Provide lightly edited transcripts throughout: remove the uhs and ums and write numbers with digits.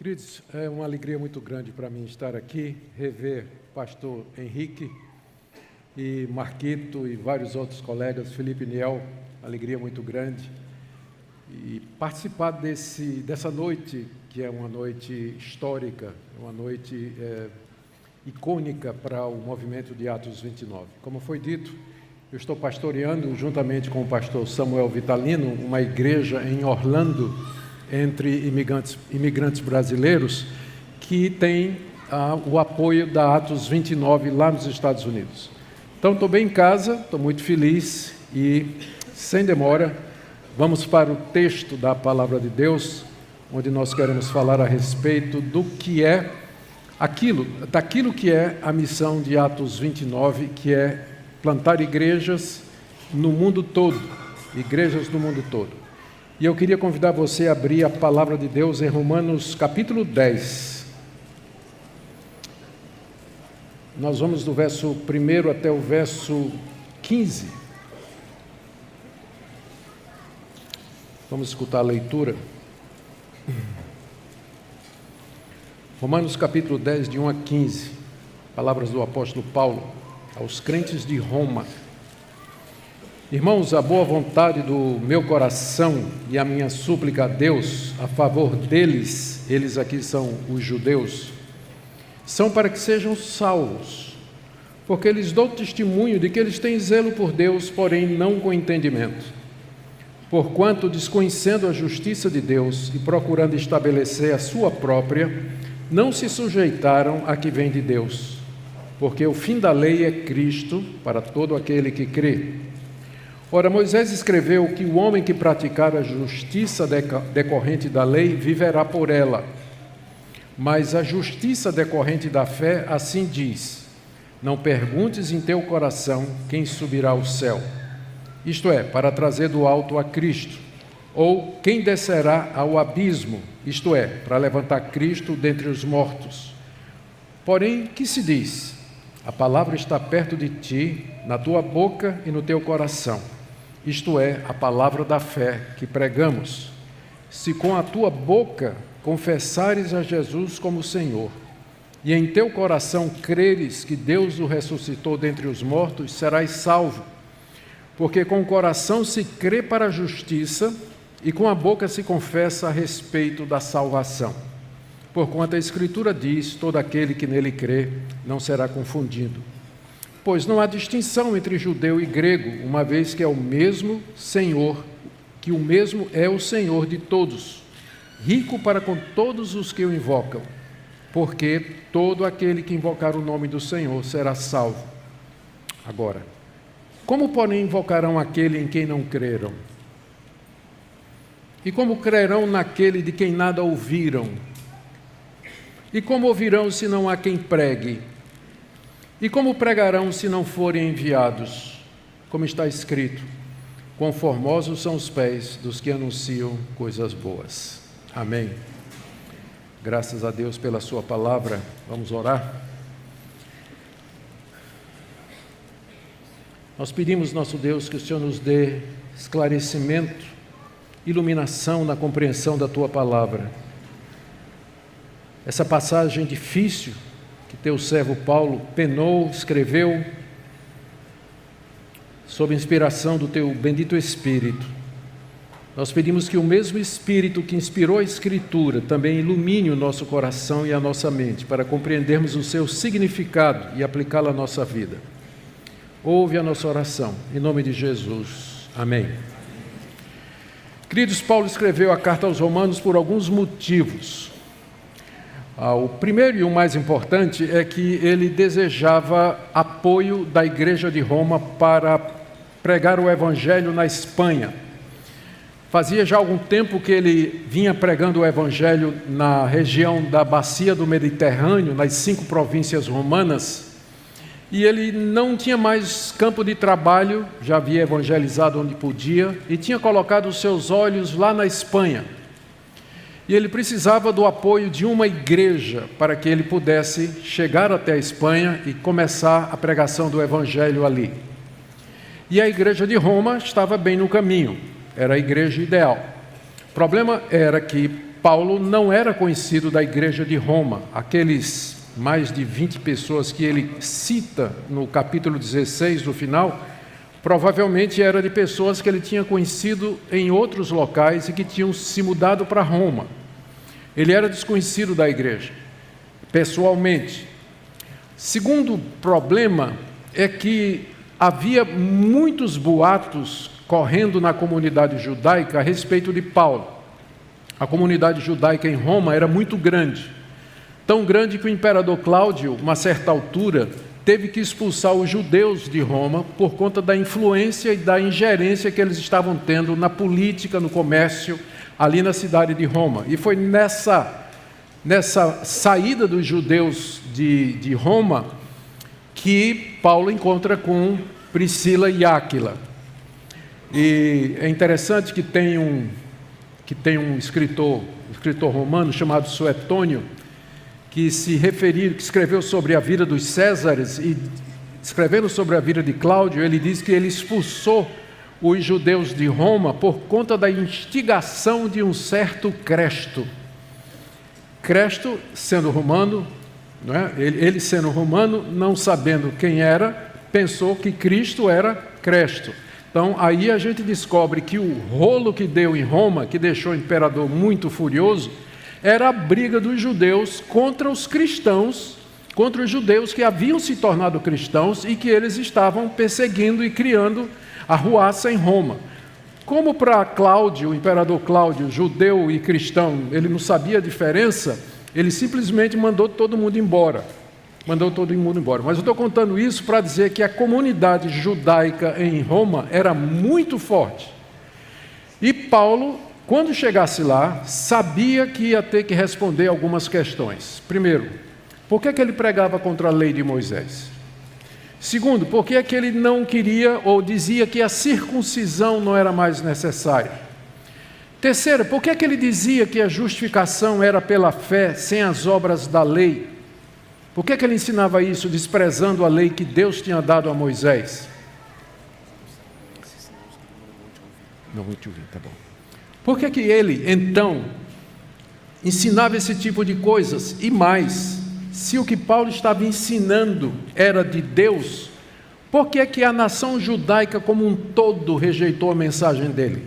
Queridos, é uma alegria muito grande para mim estar aqui, rever pastor Henrique e Marquito e vários outros colegas, Felipe e Niel, alegria muito grande. E participar dessa noite, que é uma noite histórica, uma noite icônica para o movimento de Atos 29. Como foi dito, eu estou pastoreando, juntamente com o pastor Samuel Vitalino, uma igreja em Orlando, entre imigrantes brasileiros, que tem o apoio da Atos 29 lá nos Estados Unidos. Então, estou bem em casa, estou muito feliz e, sem demora, vamos para o texto da Palavra de Deus, onde nós queremos falar a respeito do que é daquilo que é a missão de Atos 29, que é plantar igrejas no mundo todo, igrejas no mundo todo. E eu queria convidar você a abrir a Palavra de Deus em Romanos capítulo 10. Nós vamos do verso 1 até o verso 15. Vamos escutar a leitura. Romanos capítulo 10, de 1 a 15. Palavras do apóstolo Paulo aos crentes de Roma. Irmãos, a boa vontade do meu coração e a minha súplica a Deus a favor deles, eles aqui são os judeus, são para que sejam salvos, porque lhes dou testemunho de que eles têm zelo por Deus, porém não com entendimento. Porquanto, desconhecendo a justiça de Deus e procurando estabelecer a sua própria, não se sujeitaram à que vem de Deus, porque o fim da lei é Cristo para todo aquele que crê. Ora, Moisés escreveu que o homem que praticar a justiça decorrente da lei viverá por ela. Mas a justiça decorrente da fé assim diz: não perguntes em teu coração quem subirá ao céu, isto é, para trazer do alto a Cristo, ou quem descerá ao abismo, isto é, para levantar Cristo dentre os mortos. Porém, que se diz? A palavra está perto de ti, na tua boca e no teu coração. Isto é, a palavra da fé que pregamos. Se com a tua boca confessares a Jesus como Senhor, e em teu coração creres que Deus o ressuscitou dentre os mortos, serás salvo. Porque com o coração se crê para a justiça, e com a boca se confessa a respeito da salvação. Porquanto a Escritura diz: todo aquele que nele crê não será confundido. Pois não há distinção entre judeu e grego, uma vez que é o mesmo Senhor, que o mesmo é o Senhor de todos, rico para com todos os que o invocam, porque todo aquele que invocar o nome do Senhor será salvo. Agora, como porém invocarão aquele em quem não creram? E como crerão naquele de quem nada ouviram? E como ouvirão se não há quem pregue? E como pregarão se não forem enviados? Como está escrito: quão formosos são os pés dos que anunciam coisas boas. Amém. Graças a Deus pela sua palavra. Vamos orar. Nós pedimos, nosso Deus, que o Senhor nos dê esclarecimento, iluminação na compreensão da tua palavra. Essa passagem difícil que teu servo Paulo penou, escreveu, sob inspiração do teu bendito Espírito. Nós pedimos que o mesmo Espírito que inspirou a Escritura também ilumine o nosso coração e a nossa mente, para compreendermos o seu significado e aplicá-lo à nossa vida. Ouve a nossa oração, em nome de Jesus. Amém. Queridos, Paulo escreveu a carta aos Romanos por alguns motivos. O primeiro e o mais importante é que ele desejava apoio da Igreja de Roma para pregar o Evangelho na Espanha. Fazia já algum tempo que ele vinha pregando o Evangelho na região da Bacia do Mediterrâneo, nas 5 províncias romanas, e ele não tinha mais campo de trabalho, já havia evangelizado onde podia, e tinha colocado os seus olhos lá na Espanha. E ele precisava do apoio de uma igreja para que ele pudesse chegar até a Espanha e começar a pregação do Evangelho ali. E a igreja de Roma estava bem no caminho, era a igreja ideal. O problema era que Paulo não era conhecido da igreja de Roma. Aqueles mais de 20 pessoas que ele cita no capítulo 16, no final, provavelmente era de pessoas que ele tinha conhecido em outros locais e que tinham se mudado para Roma. Ele era desconhecido da igreja, pessoalmente. Segundo problema é que havia muitos boatos correndo na comunidade judaica a respeito de Paulo. A comunidade judaica em Roma era muito grande, tão grande que o imperador Cláudio, uma certa altura, teve que expulsar os judeus de Roma por conta da influência e da ingerência que eles estavam tendo na política, no comércio, ali na cidade de Roma. E foi nessa saída dos judeus de Roma que Paulo encontra com Priscila e Áquila. E é interessante que tem um escritor romano chamado Suetônio, que escreveu sobre a vida dos Césares, e escrevendo sobre a vida de Cláudio, ele diz que ele expulsou os judeus de Roma por conta da instigação de um certo Cresto. Cresto, sendo romano, não é? Ele sendo romano, não sabendo quem era, pensou que Cristo era Cresto. Então, aí a gente descobre que o rolo que deu em Roma, que deixou o imperador muito furioso, era a briga dos judeus contra os cristãos, contra os judeus que haviam se tornado cristãos e que eles estavam perseguindo e criando arruaça em Roma. Como para Cláudio, o imperador Cláudio, judeu e cristão, ele não sabia a diferença, ele simplesmente mandou todo mundo embora. Mas eu estou contando isso para dizer que a comunidade judaica em Roma era muito forte. E Paulo, quando chegasse lá, sabia que ia ter que responder algumas questões. Primeiro, por que ele pregava contra a lei de Moisés? Segundo, por que ele não queria ou dizia que a circuncisão não era mais necessária? Terceiro, por que ele dizia que a justificação era pela fé, sem as obras da lei? Por que ele ensinava isso, desprezando a lei que Deus tinha dado a Moisés? Não vou te ouvir, tá bom. Por que ele, então, ensinava esse tipo de coisas? E mais, se o que Paulo estava ensinando era de Deus, por que a nação judaica como um todo rejeitou a mensagem dele?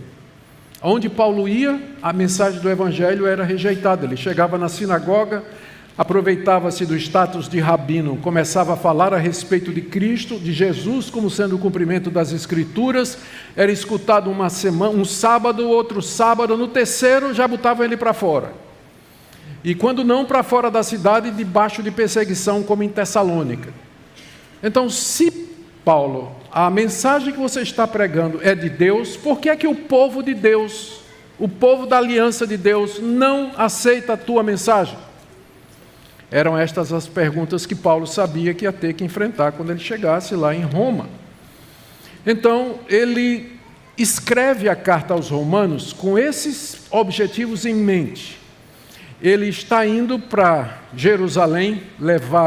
Onde Paulo ia, a mensagem do Evangelho era rejeitada. Ele chegava na sinagoga, aproveitava-se do status de rabino, começava a falar a respeito de Cristo, de Jesus como sendo o cumprimento das Escrituras, era escutado uma semana, um sábado, outro sábado, no terceiro já botavam ele para fora. E quando não, para fora da cidade, debaixo de perseguição, como em Tessalônica. Então, se Paulo, a mensagem que você está pregando é de Deus, por que é que o povo de Deus, o povo da aliança de Deus, não aceita a tua mensagem? Eram estas as perguntas que Paulo sabia que ia ter que enfrentar quando ele chegasse lá em Roma. Então, ele escreve a carta aos Romanos com esses objetivos em mente. Ele está indo para Jerusalém,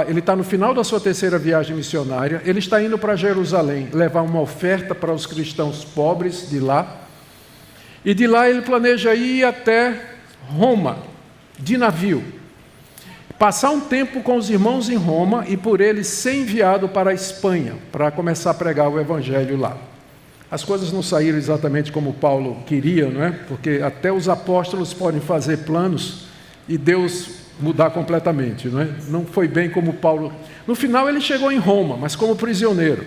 ele está no final da sua terceira viagem missionária, ele está indo para Jerusalém levar uma oferta para os cristãos pobres de lá, e de lá ele planeja ir até Roma, de navio. Passar um tempo com os irmãos em Roma e por eles ser enviado para a Espanha, para começar a pregar o Evangelho lá. As coisas não saíram exatamente como Paulo queria, não é? Porque até os apóstolos podem fazer planos e Deus mudar completamente, não é? Não foi bem como Paulo. No final ele chegou em Roma, mas como prisioneiro.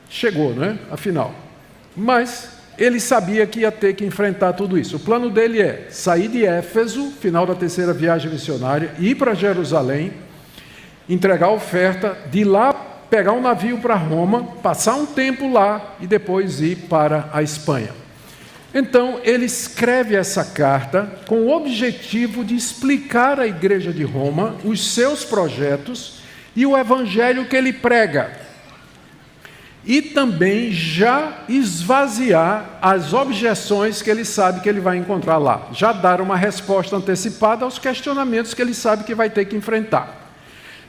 Chegou, não é? Afinal. Mas ele sabia que ia ter que enfrentar tudo isso. O plano dele é sair de Éfeso, final da terceira viagem missionária, ir para Jerusalém, entregar a oferta, de lá pegar um navio para Roma, passar um tempo lá e depois ir para a Espanha. Então, ele escreve essa carta com o objetivo de explicar à igreja de Roma os seus projetos e o evangelho que ele prega. E também já esvaziar as objeções que ele sabe que ele vai encontrar lá. Já dar uma resposta antecipada aos questionamentos que ele sabe que vai ter que enfrentar.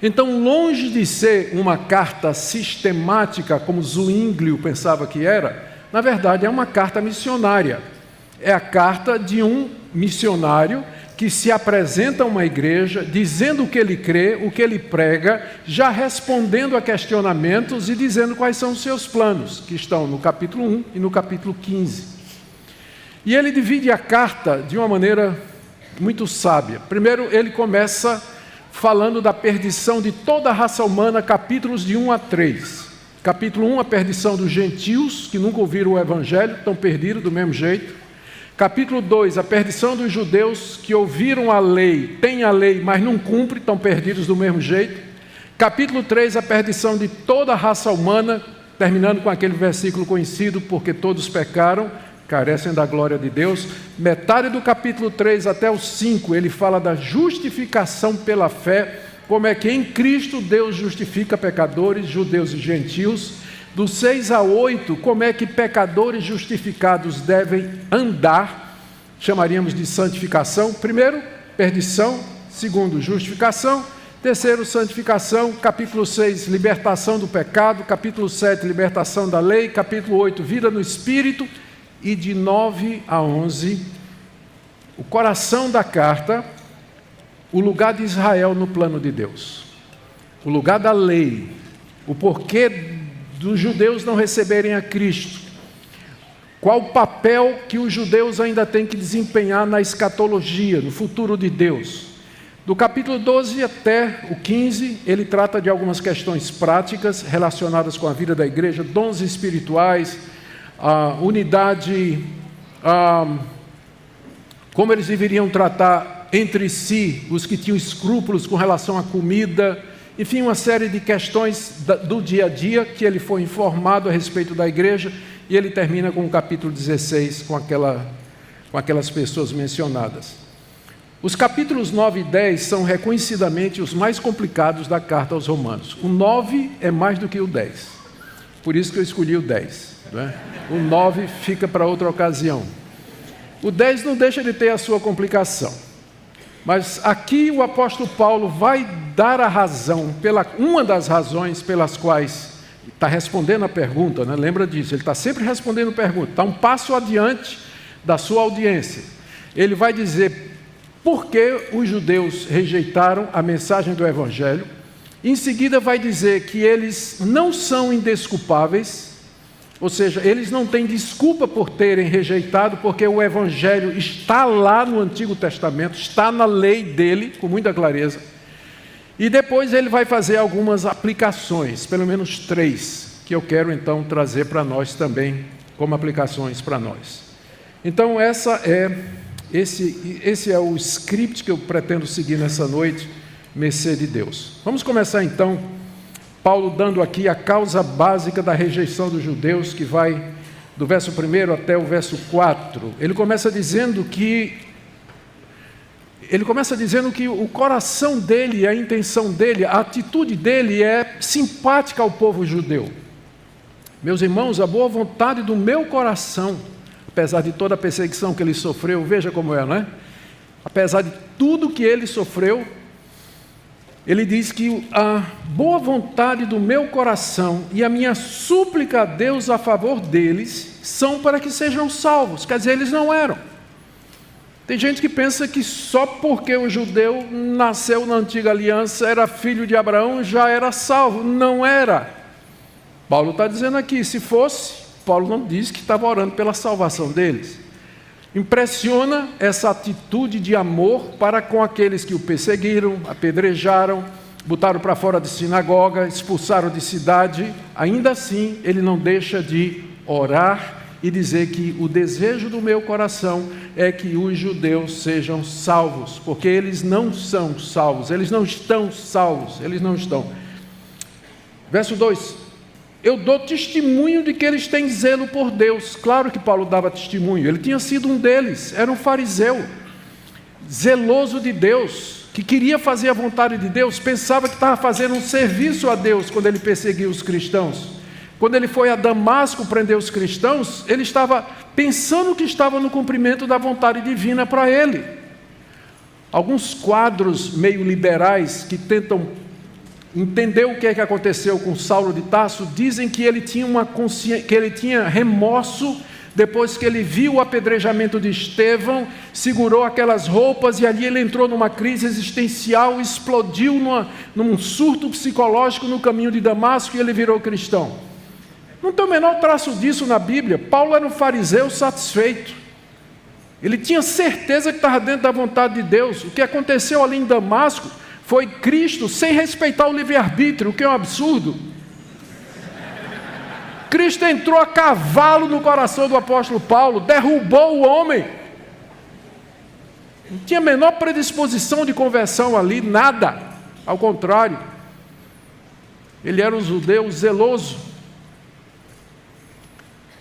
Então, longe de ser uma carta sistemática, como Zwinglio pensava que era, na verdade é uma carta missionária. É a carta de um missionário que se apresenta a uma igreja, dizendo o que ele crê, o que ele prega, já respondendo a questionamentos e dizendo quais são os seus planos, que estão no capítulo 1 e no capítulo 15. E ele divide a carta de uma maneira muito sábia. Primeiro, ele começa falando da perdição de toda a raça humana, capítulos de 1 a 3. Capítulo 1, a perdição dos gentios, que nunca ouviram o evangelho, estão perdidos do mesmo jeito. Capítulo 2, a perdição dos judeus que ouviram a lei, têm a lei, mas não cumprem, estão perdidos do mesmo jeito. Capítulo 3, a perdição de toda a raça humana, terminando com aquele versículo conhecido, porque todos pecaram, carecem da glória de Deus. Metade do capítulo 3 até o 5, ele fala da justificação pela fé, como é que em Cristo Deus justifica pecadores, judeus e gentios. Do 6 a 8, como é que pecadores justificados devem andar, chamaríamos de santificação. Primeiro, perdição. Segundo, justificação. Terceiro, santificação. Capítulo 6, libertação do pecado. Capítulo 7, libertação da lei. Capítulo 8, vida no Espírito. E de 9 a 11, o coração da carta, o lugar de Israel no plano de Deus. O lugar da lei. O porquê dos judeus não receberem a Cristo. Qual o papel que os judeus ainda têm que desempenhar na escatologia, no futuro de Deus. Do capítulo 12 até o 15, ele trata de algumas questões práticas relacionadas com a vida da igreja, dons espirituais, a unidade, como eles deveriam tratar entre si, os que tinham escrúpulos com relação à comida, enfim, uma série de questões do dia a dia que ele foi informado a respeito da igreja, e ele termina com o capítulo 16, com aquelas pessoas mencionadas. Os capítulos 9 e 10 são reconhecidamente os mais complicados da carta aos Romanos. O 9 é mais do que o 10, por isso que eu escolhi o 10. Né? O 9 fica para outra ocasião. O 10 não deixa de ter a sua complicação. Mas aqui o apóstolo Paulo vai dar a razão, uma das razões pelas quais está respondendo a pergunta, né? Lembra disso, ele está sempre respondendo a pergunta, está um passo adiante da sua audiência. Ele vai dizer por que os judeus rejeitaram a mensagem do Evangelho, em seguida vai dizer que eles não são indesculpáveis, ou seja, eles não têm desculpa por terem rejeitado, porque o Evangelho está lá no Antigo Testamento, está na lei dele, com muita clareza. E depois ele vai fazer algumas aplicações, pelo menos 3, que eu quero então trazer para nós também, como aplicações para nós. Então esse é o script que eu pretendo seguir nessa noite, mercê de Deus. Vamos começar então, Paulo dando aqui a causa básica da rejeição dos judeus, que vai do verso 1 até o verso 4. Ele começa dizendo que o coração dele, a intenção dele, a atitude dele é simpática ao povo judeu. Meus irmãos, a boa vontade do meu coração, apesar de toda a perseguição que ele sofreu, veja como é, não é? Apesar de tudo que ele sofreu, ele diz que a boa vontade do meu coração e a minha súplica a Deus a favor deles são para que sejam salvos. Quer dizer, eles não eram. Tem gente que pensa que só porque o judeu nasceu na antiga aliança, era filho de Abraão, já era salvo. Não era. Paulo está dizendo aqui, se fosse, Paulo não disse que estava orando pela salvação deles. Impressiona essa atitude de amor para com aqueles que o perseguiram, apedrejaram, botaram para fora de sinagoga, expulsaram de cidade. Ainda assim, ele não deixa de orar e dizer que o desejo do meu coração é que os judeus sejam salvos, porque eles não são salvos, eles não estão salvos, eles não estão. Verso 2. Eu dou testemunho de que eles têm zelo por Deus. Claro que Paulo dava testemunho, ele tinha sido um deles, era um fariseu, zeloso de Deus, que queria fazer a vontade de Deus, pensava que estava fazendo um serviço a Deus quando ele perseguia os cristãos. Quando ele foi a Damasco prender os cristãos, ele estava pensando que estava no cumprimento da vontade divina para ele. Alguns quadros meio liberais que tentam entender o que é que aconteceu com Saulo de Tarso, dizem que ele tinha remorso depois que ele viu o apedrejamento de Estevão, segurou aquelas roupas e ali ele entrou numa crise existencial, explodiu num surto psicológico no caminho de Damasco e ele virou cristão. Não tem o menor traço disso na Bíblia. Paulo era um fariseu satisfeito. Ele tinha certeza que estava dentro da vontade de Deus. O que aconteceu ali em Damasco foi Cristo sem respeitar o livre-arbítrio, o que é um absurdo. Cristo entrou a cavalo no coração do apóstolo Paulo, derrubou o homem. Não tinha a menor predisposição de conversão ali, nada. Ao contrário, ele era um judeu zeloso.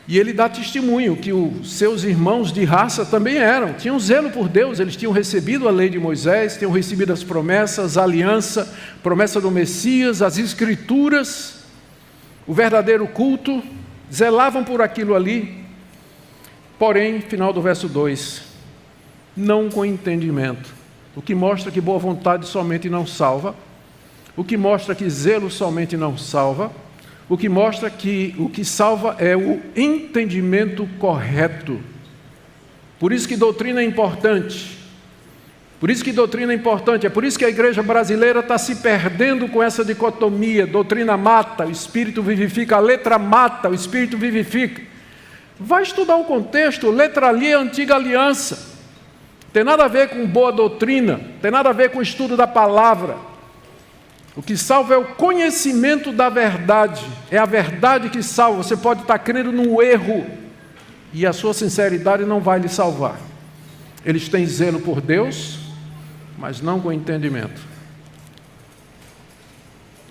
E ele dá testemunho que os seus irmãos de raça também eram, tinham zelo por Deus, eles tinham recebido a lei de Moisés, tinham recebido as promessas, a aliança, promessa do Messias, as escrituras, o verdadeiro culto, zelavam por aquilo ali. Porém, final do verso 2, não com entendimento, o que mostra que boa vontade somente não salva, o que mostra que zelo somente não salva, o que mostra que o que salva é o entendimento correto. Por isso que doutrina é importante. Por isso que doutrina é importante. É por isso que a igreja brasileira está se perdendo com essa dicotomia. Doutrina mata, o espírito vivifica. A letra mata, o espírito vivifica. Vai estudar o contexto. Letra ali é a antiga aliança. Tem nada a ver com boa doutrina. Tem nada a ver com o estudo da palavra. O que salva é o conhecimento da verdade. É a verdade que salva. Você pode estar crendo num erro e a sua sinceridade não vai lhe salvar. Eles têm zelo por Deus, mas não com entendimento.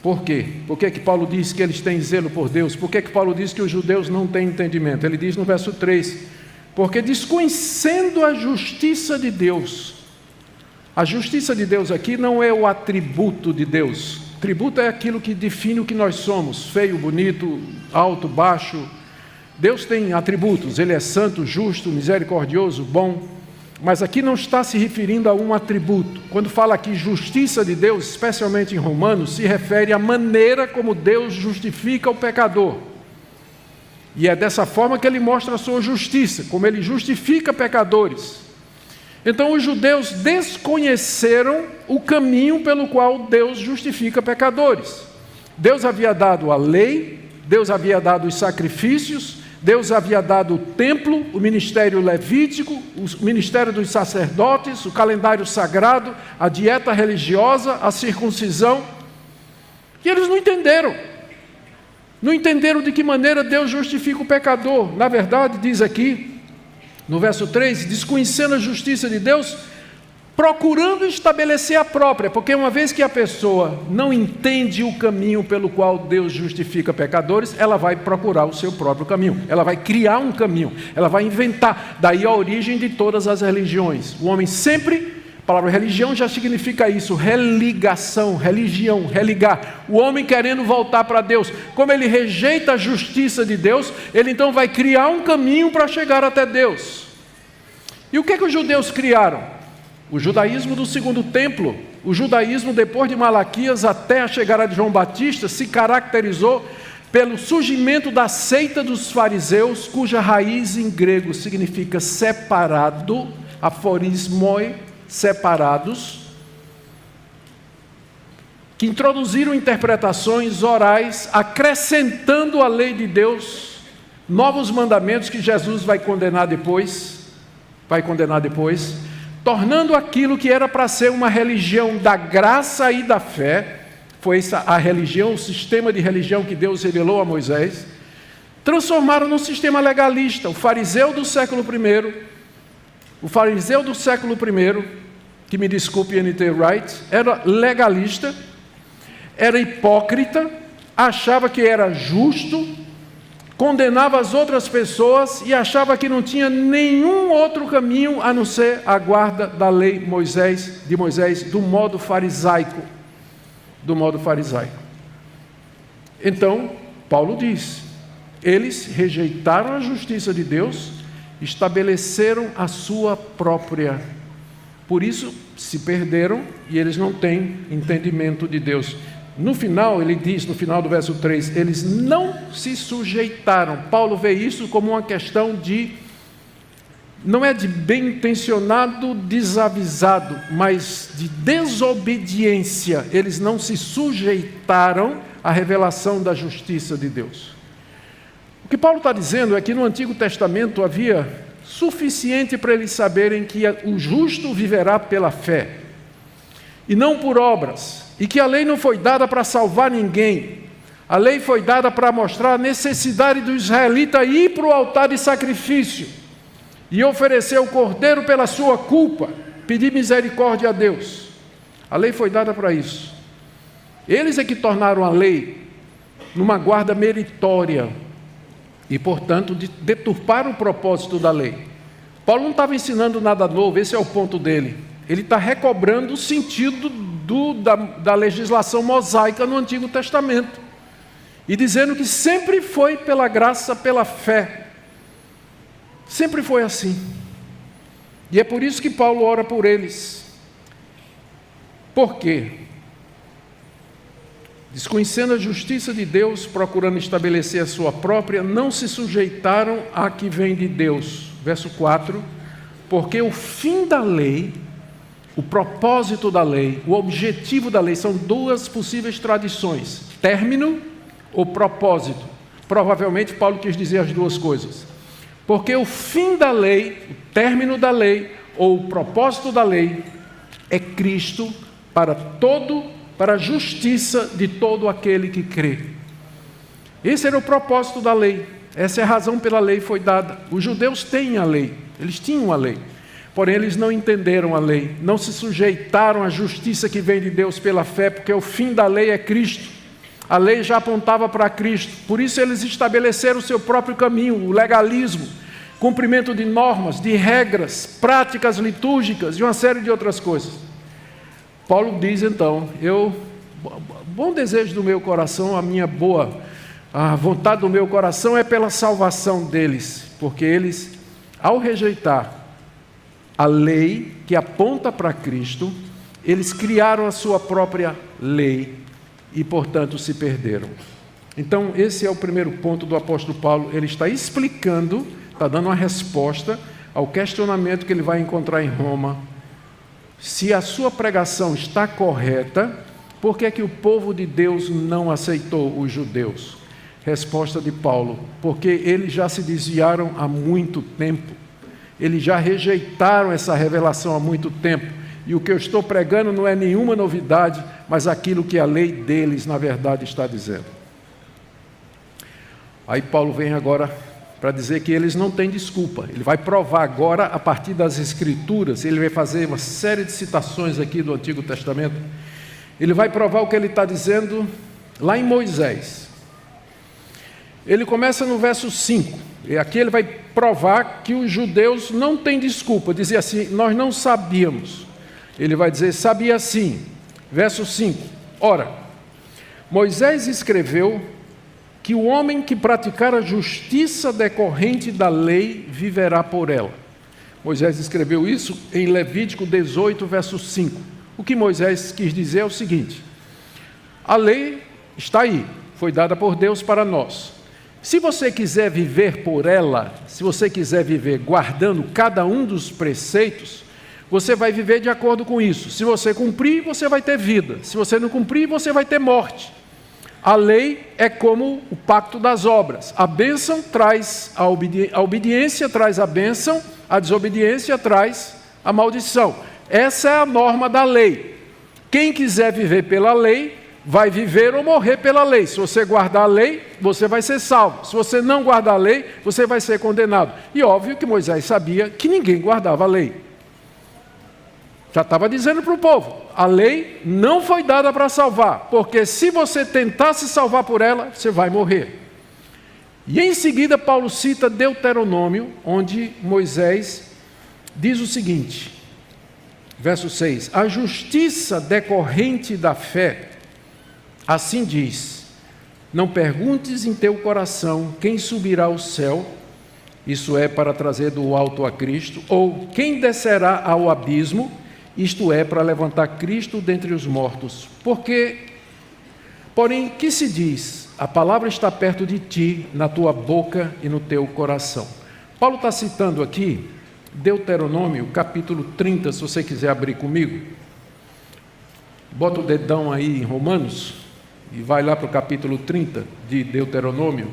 Por quê? Por que que Paulo diz que eles têm zelo por Deus? Por que que Paulo diz que os judeus não têm entendimento? Ele diz no verso 3, porque desconhecendo a justiça de Deus. A justiça de Deus aqui não é o atributo de Deus. Atributo é aquilo que define o que nós somos, feio, bonito, alto, baixo. Deus tem atributos, Ele é santo, justo, misericordioso, bom. Mas aqui não está se referindo a um atributo. Quando fala aqui justiça de Deus, especialmente em Romanos, se refere à maneira como Deus justifica o pecador. E é dessa forma que Ele mostra a sua justiça, como Ele justifica pecadores. Então os judeus desconheceram o caminho pelo qual Deus justifica pecadores. Deus havia dado a lei, Deus havia dado os sacrifícios, Deus havia dado o templo, o ministério levítico, o ministério dos sacerdotes, o calendário sagrado, a dieta religiosa, a circuncisão. E eles não entenderam. Não entenderam de que maneira Deus justifica o pecador. Na verdade, diz aqui, no verso 3, desconhecendo a justiça de Deus, procurando estabelecer a própria, porque uma vez que a pessoa não entende o caminho pelo qual Deus justifica pecadores, ela vai procurar o seu próprio caminho, ela vai criar um caminho, ela vai inventar, daí a origem de todas as religiões. O homem sempre, a palavra religião já significa isso, religação, religião, religar, o homem querendo voltar para Deus, como ele rejeita a justiça de Deus, ele então vai criar um caminho para chegar até Deus. E o que que os judeus criaram? O judaísmo do segundo templo, o judaísmo depois de Malaquias até a chegada de João Batista, se caracterizou pelo surgimento da seita dos fariseus, cuja raiz em grego significa separado, aforismoi, separados, que introduziram interpretações orais, acrescentando à lei de Deus novos mandamentos que Jesus vai condenar depois, tornando aquilo que era para ser uma religião da graça e da fé, foi essa a religião, o sistema de religião que Deus revelou a Moisés, transformaram num sistema legalista. O fariseu do século I, que me desculpe N.T. Wright, era legalista, era hipócrita, achava que era justo, condenava as outras pessoas e achava que não tinha nenhum outro caminho a não ser a guarda da lei de Moisés, do modo farisaico. Então, Paulo diz, eles rejeitaram a justiça de Deus, estabeleceram a sua própria. Por isso, se perderam e eles não têm entendimento de Deus. no final, ele diz, no final do verso 3, eles não se sujeitaram. Paulo vê isso como uma questão de, não é de bem intencionado, desavisado, mas de desobediência. Eles não se sujeitaram à revelação da justiça de Deus. O que Paulo está dizendo é que no Antigo Testamento havia suficiente para eles saberem que o justo viverá pela fé, e não por obras, e que a lei não foi dada para salvar ninguém. A lei foi dada para mostrar a necessidade do israelita ir para o altar de sacrifício e oferecer o cordeiro pela sua culpa, pedir misericórdia a Deus. A lei foi dada para isso. Eles é que tornaram a lei numa guarda meritória e, portanto, deturparam o propósito da lei. Paulo não estava ensinando nada novo, esse é o ponto dele. Ele está recobrando o sentido da legislação mosaica no Antigo Testamento e dizendo que sempre foi pela graça, pela fé. Sempre foi assim. E é por isso que Paulo ora por eles. Por quê? Desconhecendo a justiça de Deus, procurando estabelecer a sua própria, não se sujeitaram à que vem de Deus. Verso 4, porque o fim da lei, o propósito da lei, o objetivo da lei, são duas possíveis traduções, término ou propósito. Provavelmente Paulo quis dizer as duas coisas. Porque o fim da lei, o término da lei, ou o propósito da lei, é Cristo para a justiça de todo aquele que crê. Esse era o propósito da lei, essa é a razão pela lei foi dada. Os judeus têm a lei, eles tinham a lei, porém eles não entenderam a lei, não se sujeitaram à justiça que vem de Deus pela fé, porque o fim da lei é Cristo. A lei já apontava para Cristo, por isso eles estabeleceram o seu próprio caminho, o legalismo, cumprimento de normas, de regras, práticas litúrgicas e uma série de outras coisas. Paulo diz então, bom desejo do meu coração, a vontade do meu coração é pela salvação deles, porque eles, ao rejeitar a lei que aponta para Cristo, eles criaram a sua própria lei e, portanto, se perderam. Então, esse é o primeiro ponto do apóstolo Paulo. Ele está explicando, está dando uma resposta ao questionamento que ele vai encontrar em Roma. Se a sua pregação está correta, por que é que o povo de Deus não aceitou os judeus? Resposta de Paulo, porque eles já se desviaram há muito tempo. Eles já rejeitaram essa revelação há muito tempo. E o que eu estou pregando não é nenhuma novidade, mas aquilo que a lei deles, na verdade, está dizendo. Aí Paulo vem agora para dizer que eles não têm desculpa. Ele vai provar agora, a partir das Escrituras, ele vai fazer uma série de citações aqui do Antigo Testamento. Ele vai provar o que ele está dizendo lá em Moisés. Ele começa no verso 5. E aqui ele vai provar que os judeus não têm desculpa. Dizer assim, nós não sabíamos. Ele vai dizer, sabia sim. Verso 5. Ora, Moisés escreveu que o homem que praticar a justiça decorrente da lei viverá por ela. Moisés escreveu isso em Levítico 18, verso 5. O que Moisés quis dizer é o seguinte: a lei está aí, foi dada por Deus para nós. Se você quiser viver por ela, se você quiser viver guardando cada um dos preceitos, você vai viver de acordo com isso. Se você cumprir, você vai ter vida. Se você não cumprir, você vai ter morte. A lei é como o pacto das obras. A bênção traz a obediência traz a bênção, a desobediência traz a maldição. Essa é a norma da lei. Quem quiser viver pela lei, vai viver ou morrer pela lei. Se você guardar a lei, você vai ser salvo. Se você não guardar a lei, você vai ser condenado. E óbvio que Moisés sabia que ninguém guardava a lei. Já estava dizendo para o povo, a lei não foi dada para salvar, porque se você tentar se salvar por ela, você vai morrer. E em seguida Paulo cita Deuteronômio, onde Moisés diz o seguinte, verso 6, a justiça decorrente da fé, assim diz, não perguntes em teu coração quem subirá ao céu, isso é para trazer do alto a Cristo, ou quem descerá ao abismo, isto é, para levantar Cristo dentre os mortos. Porque Porém, que se diz? A palavra está perto de ti, na tua boca e no teu coração. Paulo está citando aqui Deuteronômio, capítulo 30, se você quiser abrir comigo. Bota o dedão aí em Romanos e vai lá para o capítulo 30 de Deuteronômio,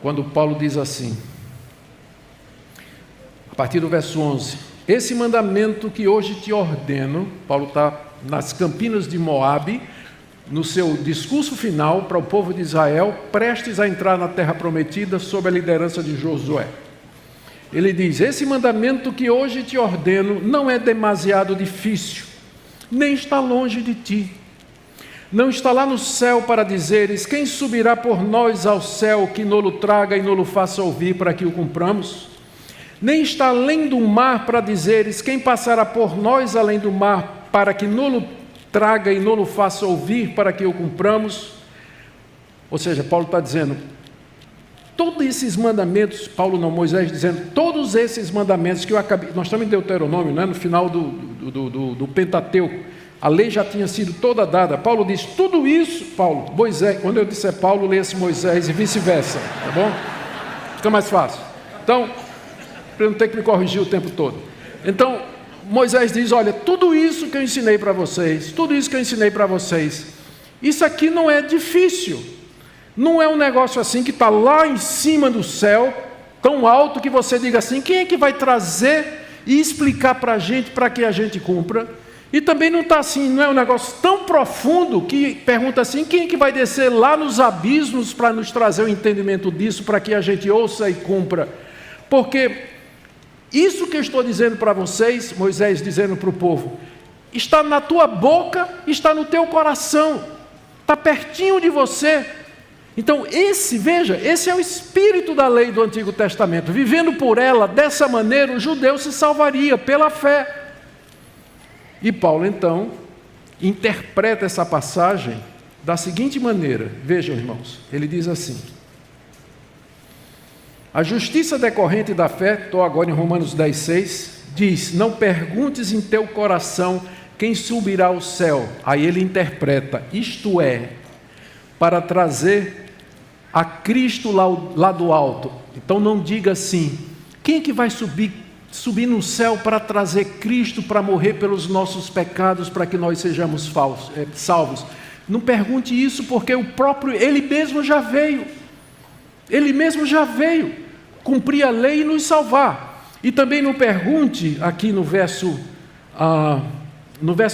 quando Paulo diz assim, a partir do verso 11: esse mandamento que hoje te ordeno, Paulo está nas campinas de Moabe, no seu discurso final para o povo de Israel, prestes a entrar na terra prometida sob a liderança de Josué. Ele diz: esse mandamento que hoje te ordeno não é demasiado difícil, nem está longe de ti. Não está lá no céu para dizeres: quem subirá por nós ao céu, que nolo traga e nolo faça ouvir para que o cumpramos? Nem está além do mar para dizeres: quem passará por nós além do mar, para que nolo traga e nolo faça ouvir para que o cumpramos? Ou seja, Paulo está dizendo, todos esses mandamentos, Paulo não, Moisés dizendo, todos esses mandamentos que eu acabei, nós estamos em Deuteronômio, né, no final do Pentateuco, a lei já tinha sido toda dada. Paulo diz, tudo isso, Paulo, Moisés, quando eu disser Paulo, leia-se Moisés e vice-versa, tá bom? Fica mais fácil. Então, para eu não ter que me corrigir o tempo todo. Então, Moisés diz, olha, tudo isso que eu ensinei para vocês, tudo isso que eu ensinei para vocês, isso aqui não é difícil. Não é um negócio assim que está lá em cima do céu, tão alto que você diga assim, quem é que vai trazer e explicar para a gente, para que a gente cumpra? E também não está assim, não é um negócio tão profundo que pergunta assim, quem é que vai descer lá nos abismos para nos trazer o entendimento disso, para que a gente ouça e cumpra? Porque isso que eu estou dizendo para vocês, Moisés dizendo para o povo, está na tua boca, está no teu coração, está pertinho de você. Então veja, esse é o espírito da lei do Antigo Testamento. Vivendo por ela, dessa maneira, o judeu se salvaria pela fé. E Paulo, então, interpreta essa passagem da seguinte maneira. Vejam, irmãos, ele diz assim, a justiça decorrente da fé, estou agora em Romanos 10,6, diz, não perguntes em teu coração quem subirá ao céu. Aí ele interpreta, isto é, para trazer a Cristo lá do alto. Então não diga assim, quem é que vai subir no céu para trazer Cristo para morrer pelos nossos pecados, para que nós sejamos salvos? Não pergunte isso, porque Ele mesmo já veio. Ele mesmo já veio cumprir a lei e nos salvar. E também não pergunte, aqui no verso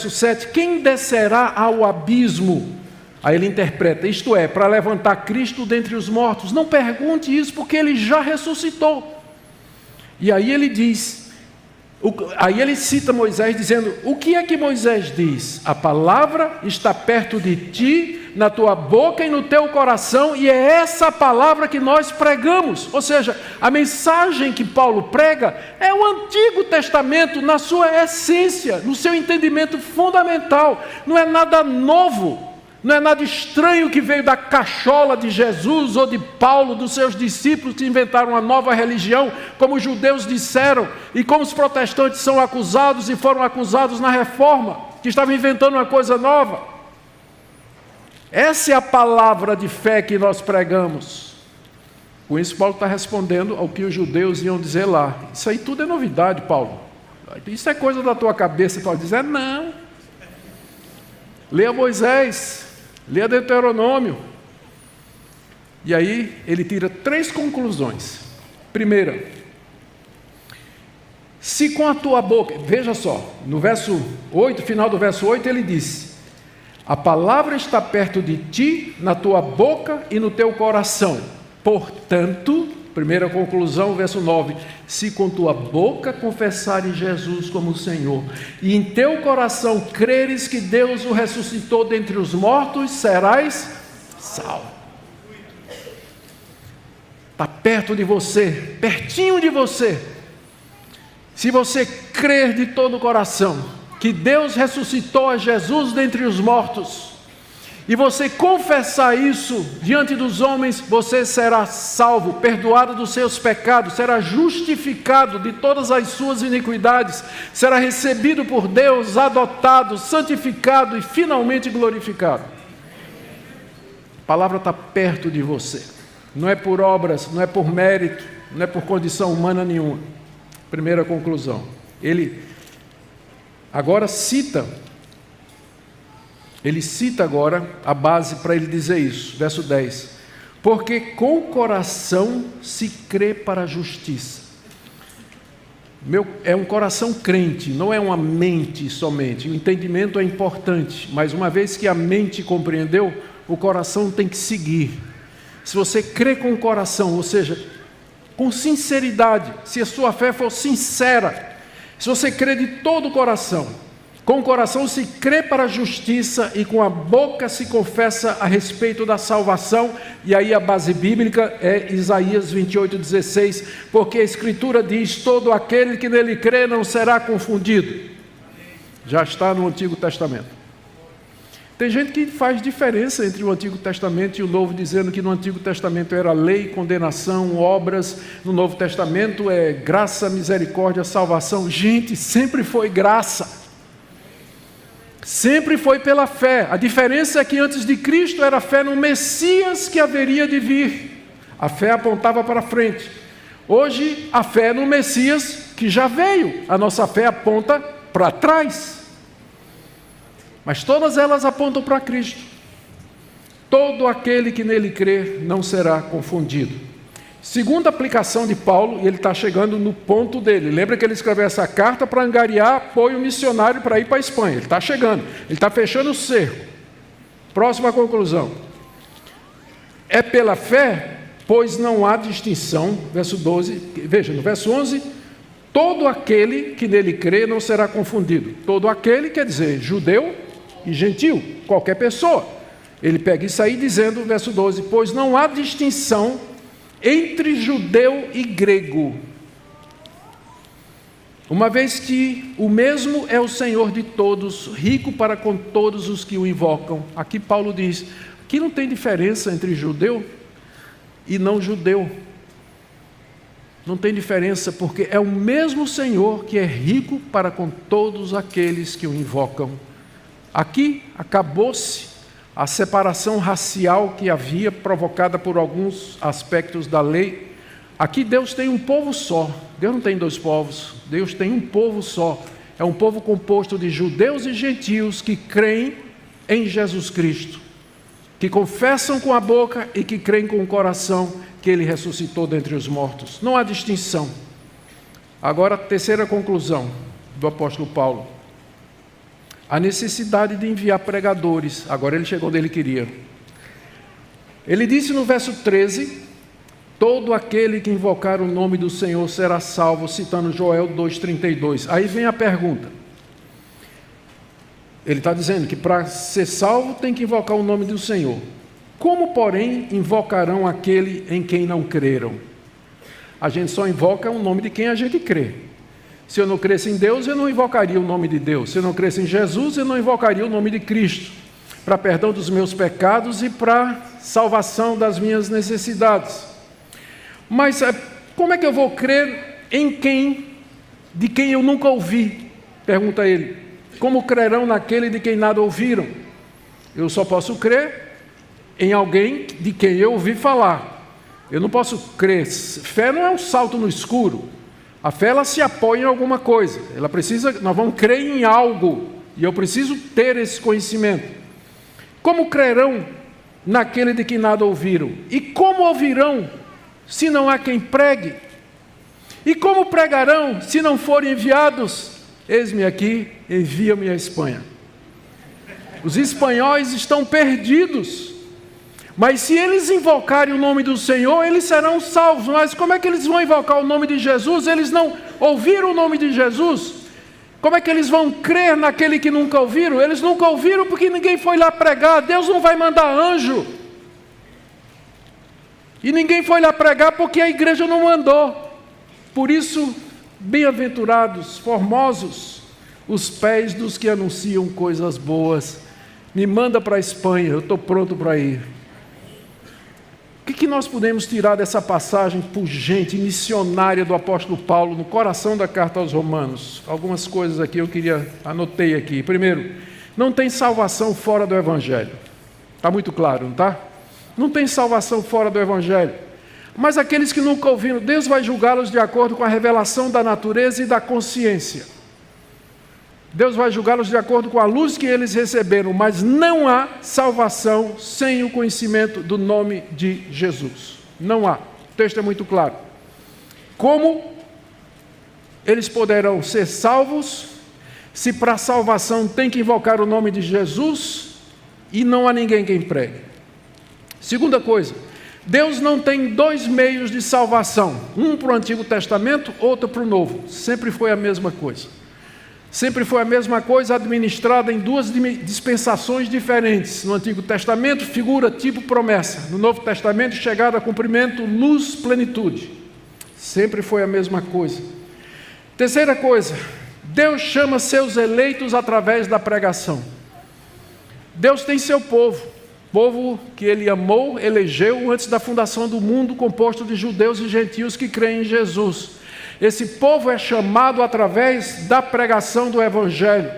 7, quem descerá ao abismo? Aí ele interpreta, isto é, para levantar Cristo dentre os mortos. Não pergunte isso, porque Ele já ressuscitou. E aí ele diz, aí ele cita Moisés dizendo, o que é que Moisés diz? A palavra está perto de ti, na tua boca e no teu coração, e é essa palavra que nós pregamos. Ou seja, a mensagem que Paulo prega é o Antigo Testamento na sua essência, no seu entendimento fundamental. Não é nada novo. Não é nada estranho que veio da cachola de Jesus ou de Paulo, dos seus discípulos que inventaram uma nova religião, como os judeus disseram, e como os protestantes são acusados e foram acusados na Reforma, que estavam inventando uma coisa nova. Essa é a palavra de fé que nós pregamos. Com isso, Paulo está respondendo ao que os judeus iam dizer lá. Isso aí tudo é novidade, Paulo. Isso é coisa da tua cabeça. Paulo diz, não. Leia Moisés. Leia Deuteronômio. E aí ele tira 3 conclusões. Primeira, se com a tua boca, veja só, no verso 8, final do verso 8, ele diz, a palavra está perto de ti, na tua boca e no teu coração. Portanto, primeira conclusão, verso 9, se com tua boca confessares Jesus como Senhor, e em teu coração creres que Deus o ressuscitou dentre os mortos, serás salvo. Está perto de você, pertinho de você. Se você crer de todo o coração que Deus ressuscitou a Jesus dentre os mortos, e você confessar isso diante dos homens, você será salvo, perdoado dos seus pecados, será justificado de todas as suas iniquidades, será recebido por Deus, adotado, santificado e finalmente glorificado. palavra está perto de você. Não é por obras, não é por mérito, não é por condição humana nenhuma. Primeira conclusão. Ele agora cita agora a base para ele dizer isso. Verso 10. Porque com o coração se crê para a justiça. É um coração crente, não é uma mente somente. O entendimento é importante, mas uma vez que a mente compreendeu, o coração tem que seguir. Se você crê com o coração, ou seja, com sinceridade, se a sua fé for sincera, se você crê de todo o coração, com o coração se crê para a justiça e com a boca se confessa a respeito da salvação. E aí a base bíblica é Isaías 28:16, porque a Escritura diz: todo aquele que nele crê não será confundido. Já está no Antigo Testamento. Tem gente que faz diferença entre o Antigo Testamento e o Novo, dizendo que no Antigo Testamento era lei, condenação, obras, no Novo Testamento é graça, misericórdia, salvação. Gente, sempre foi graça. Sempre foi pela fé. A diferença é que antes de Cristo era fé no Messias que haveria de vir. A fé apontava para frente. Hoje a fé é no Messias que já veio. A nossa fé aponta para trás. Mas todas elas apontam para Cristo. Todo aquele que nele crê não será confundido. Segunda aplicação de Paulo, e ele está chegando no ponto dele. Lembra que ele escreveu essa carta para angariar apoio missionário para ir para a Espanha. Ele está chegando, ele está fechando o cerco. Próxima conclusão. É pela fé, pois não há distinção. Verso 12, veja, no verso 11, todo aquele que nele crê não será confundido. Todo aquele quer dizer judeu e gentil, qualquer pessoa. Ele pega isso aí dizendo, verso 12, pois não há distinção entre judeu e grego, uma vez que o mesmo é o Senhor de todos, rico para com todos os que o invocam. Aqui Paulo diz que não tem diferença entre judeu e não judeu. Não tem diferença, porque é o mesmo Senhor que é rico para com todos aqueles que o invocam. Aqui acabou-se a separação racial que havia, provocada por alguns aspectos da lei. Aqui Deus tem um povo só. Deus não tem dois povos. Deus tem um povo só. É um povo composto de judeus e gentios que creem em Jesus Cristo, que confessam com a boca e que creem com o coração que Ele ressuscitou dentre os mortos. Não há distinção. Agora, a terceira conclusão do apóstolo Paulo. A necessidade de enviar pregadores. Agora ele chegou onde ele queria. Ele disse no verso 13, todo aquele que invocar o nome do Senhor será salvo, citando Joel 2,32. Aí vem a pergunta. Ele está dizendo que para ser salvo tem que invocar o nome do Senhor. Como, porém, invocarão aquele em quem não creram? A gente só invoca o nome de quem a gente crê. Se eu não cresce em Deus, eu não invocaria o nome de Deus. Se eu não cresce em Jesus, eu não invocaria o nome de Cristo, para perdão dos meus pecados e para salvação das minhas necessidades. Mas como é que eu vou crer em quem, de quem eu nunca ouvi? Pergunta ele. Como crerão naquele de quem nada ouviram? Eu só posso crer em alguém de quem eu ouvi falar. Eu não posso crer. Fé não é um salto no escuro. A fé, ela se apoia em alguma coisa. Nós vamos crer em algo. E eu preciso ter esse conhecimento. Como crerão naquele de quem nada ouviram? E como ouvirão, se não há quem pregue? E como pregarão, se não forem enviados? Eis-me aqui, envia-me à Espanha. Os espanhóis estão perdidos. Mas se eles invocarem o nome do Senhor, eles serão salvos. Mas como é que eles vão invocar o nome de Jesus? Eles não ouviram o nome de Jesus. Como é que eles vão crer naquele que nunca ouviram? Eles nunca ouviram porque ninguém foi lá pregar. Deus não vai mandar anjo. E ninguém foi lá pregar porque a igreja não mandou. Por isso, bem-aventurados, formosos, os pés dos que anunciam coisas boas. Me manda para a Espanha, eu estou pronto para ir. O que nós podemos tirar dessa passagem pungente, missionária do apóstolo Paulo, no coração da carta aos Romanos? Algumas coisas aqui anotei aqui. Primeiro, não tem salvação fora do Evangelho. Está muito claro, não está? Não tem salvação fora do Evangelho. Mas aqueles que nunca ouviram, Deus vai julgá-los de acordo com a revelação da natureza e da consciência. Deus vai julgá-los de acordo com a luz que eles receberam, mas não há salvação sem o conhecimento do nome de Jesus. Não há. O texto é muito claro. Como eles poderão ser salvos se para a salvação tem que invocar o nome de Jesus e não há ninguém quem pregue? Segunda coisa, Deus não tem dois meios de salvação, um para o Antigo Testamento, outro para o Novo. Sempre foi a mesma coisa. Sempre foi a mesma coisa, administrada em duas dispensações diferentes. No Antigo Testamento, figura, tipo, promessa. No Novo Testamento, chegada a cumprimento, luz, plenitude. Sempre foi a mesma coisa. Terceira coisa, Deus chama seus eleitos através da pregação. Deus tem seu povo que Ele amou, elegeu antes da fundação do mundo, composto de judeus e gentios que creem em Jesus. Esse povo é chamado através da pregação do Evangelho.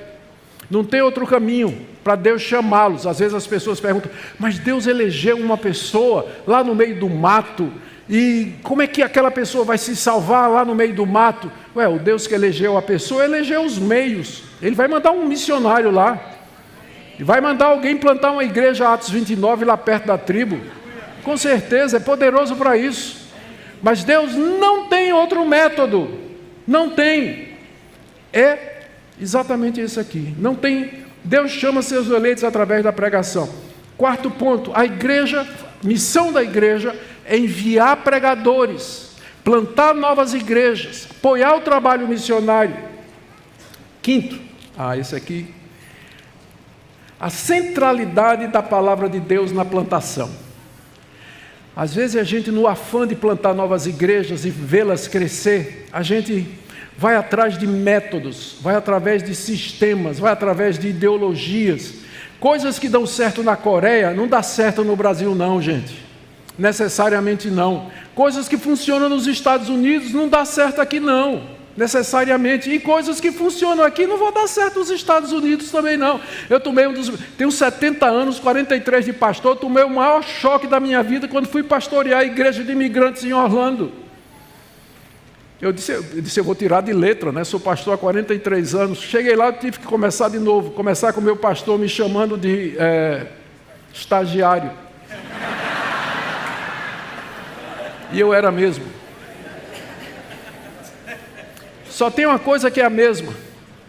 Não tem outro caminho para Deus chamá-los. Às vezes as pessoas perguntam, mas Deus elegeu uma pessoa lá no meio do mato, e como é que aquela pessoa vai se salvar lá no meio do mato? Ué, o Deus que elegeu a pessoa, elegeu os meios. Ele vai mandar um missionário lá, e vai mandar alguém plantar uma igreja, Atos 29, lá perto da tribo. Com certeza, é poderoso para isso. Mas Deus não tem outro método, não tem, é exatamente esse aqui, não tem. Deus chama seus eleitos através da pregação. Quarto ponto, a igreja, missão da igreja é enviar pregadores, plantar novas igrejas, apoiar o trabalho missionário. Quinto, esse aqui, a centralidade da palavra de Deus na plantação. Às vezes a gente, no afã de plantar novas igrejas e vê-las crescer, a gente vai atrás de métodos, vai através de sistemas, vai através de ideologias. Coisas que dão certo na Coreia, não dá certo no Brasil não, gente. Necessariamente não. Coisas que funcionam nos Estados Unidos, não dá certo aqui não. Necessariamente, e coisas que funcionam aqui não vão dar certo nos Estados Unidos também não. Eu tomei tenho 70 anos, 43 de pastor, tomei o maior choque da minha vida quando fui pastorear a igreja de imigrantes em Orlando. Eu disse, eu vou tirar de letra, né? Sou pastor há 43 anos. Cheguei lá, tive que começar de novo, começar com o meu pastor me chamando de estagiário. E eu era mesmo. Só tem uma coisa que é a mesma: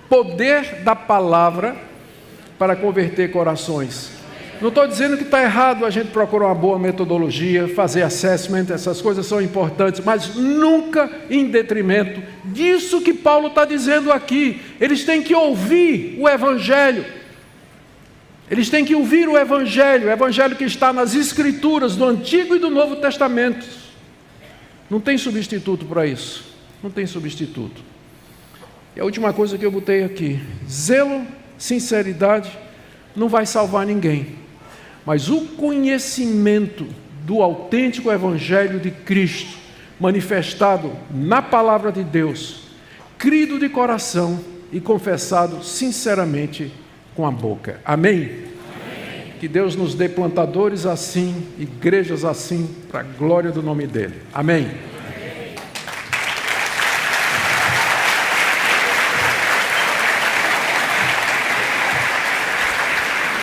poder da palavra para converter corações. Não estou dizendo que está errado a gente procurar uma boa metodologia, fazer assessment, essas coisas são importantes, mas nunca em detrimento disso que Paulo está dizendo aqui. Eles têm que ouvir o Evangelho. Eles têm que ouvir o Evangelho que está nas Escrituras, do Antigo e do Novo Testamento. Não tem substituto para isso. Não tem substituto. E a última coisa que eu botei aqui: zelo, sinceridade, não vai salvar ninguém. Mas o conhecimento do autêntico Evangelho de Cristo, manifestado na Palavra de Deus, crido de coração e confessado sinceramente com a boca. Amém? Amém. Que Deus nos dê plantadores assim, igrejas assim, para a glória do nome dEle. Amém.